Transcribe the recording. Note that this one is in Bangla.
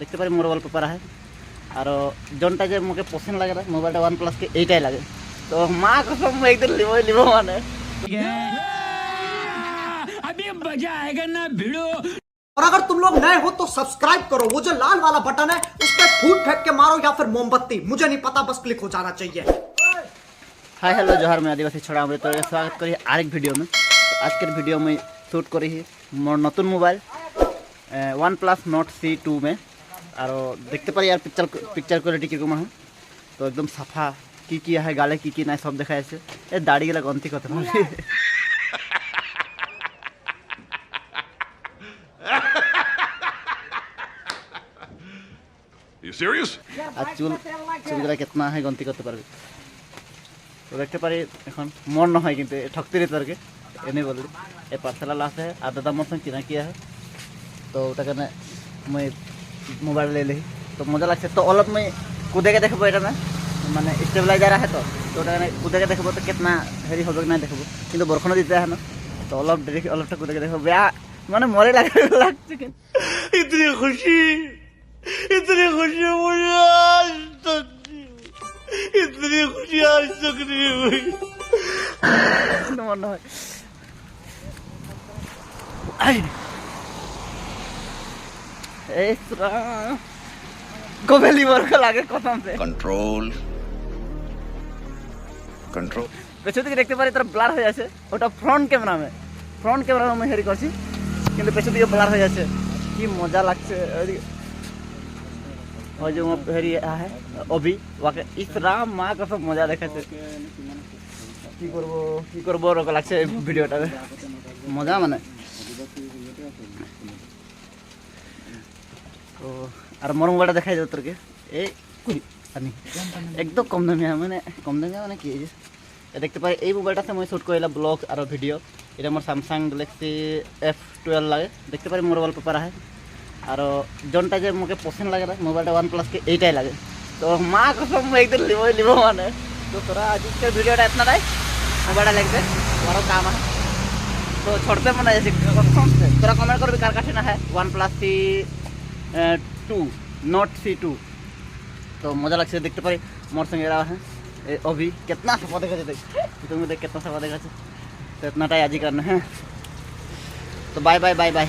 দেখতে পারি মোর অল্প পারা হয় আর জনটা যে মুখে পছন্দ লাগে না মোবাইলটা OnePlus কে এইটাই লাগে তো মা কসম একদিন লিব মানে अभी मजा आएगा ना भिड़ो। और अगर तुम लोग नए हो तो सब्सक्राइब करो, वो जो लाल वाला बटन है उस पर फूट फेंक के मारो या फिर मोमबत्ती, मुझे नहीं पता, बस क्लिक हो जाना चाहिए। हाय हेलो जोहार मैं आदिवासी छोड़ा हूँ तो स्वागत करी आरेक वीडियो में। तो आज के वीडियो में शूट करी मोर नतून मोबाइल OnePlus Nord C2 में और देखते पारी यार पिक्चर क्वालिटी किरकम है तो एकदम साफा की किया है गाले की ना सब देखा है ए दाढ़ी गला गंती करते You serious? আর চুলগুলা কিतना है গন্তি করতে পারবে তো দেখতে পারি এখন মন না হয় কিন্তু ঠকতে রে তোরকে এনে বললি এই পার্সেল আছে আর দাদা মোর সঙ্গে কিনা কিয়া তো ওটা কেন मैं मोबाइल ले ली तो मजा लगছে तो অলপ मैं कूदे के देखबो এটা না মানে স্টেবিলাইজার আছে তো ওটা कूदे के देखबो तो कितना হেরি হবে না দেখবো কিন্তু বরখন দিতে হয় না তো অলপ দেরি অলপটা कूदे के देखबो বেয়া মানে মরে লাগছে কিন্তু इतनी खुशी मुझे आज तक इतनी खुशी आज तक नहीं हुई मन कबे लिवर को लागे कसम से Control. পেছন থেকে দেখতে পারি তার ব্লার হয়ে আছে ওটা ফ্রন্ট ক্যামেরা में হেরি করছি কিন্তু পেছন দিকে ব্লার হয়ে আছে কি মজা লাগছে ওই যে হেরি है অভি ওকে ইসরা মা কত মজা দেখাচ্ছে কি করব ওরকম লাগছে ভিডিওটা মজা মানে তো আর মোর মোবাইলটা দেখাই যাও তোরকে এই একদম কম দামি মানে কি দেখতে পারি এই মোবাইলটাতে মই শুট করিলাম ব্লগ আর ভিডিও এটা মোর স্যামসাং গ্যালাক্সি F12 লাগে দেখতে পারি মোর অল্প পারা হয় আর জনটা যে মুখে পছন্দ লাগে না মোবাইলটা OnePlus কে এইটাই লাগে তো মা কসম একদিন লিব মানে তো তোরা আজকের ভিডিওটা इतना রাই মোবাইলটা লাগবে বড় কাম আছে তো छोड़ते मन है कसम से তোরা কমেন্ট করবি কার কাছে না है OnePlus C2 Nord C2 तो मजा लगছে देखते पारी मोर संगे रहा है अभी कितना सफा देखा देख तुम देख कितना सफा देखा तो इतनाटाई आज ही करना है तो बाय बाय बाय बाय।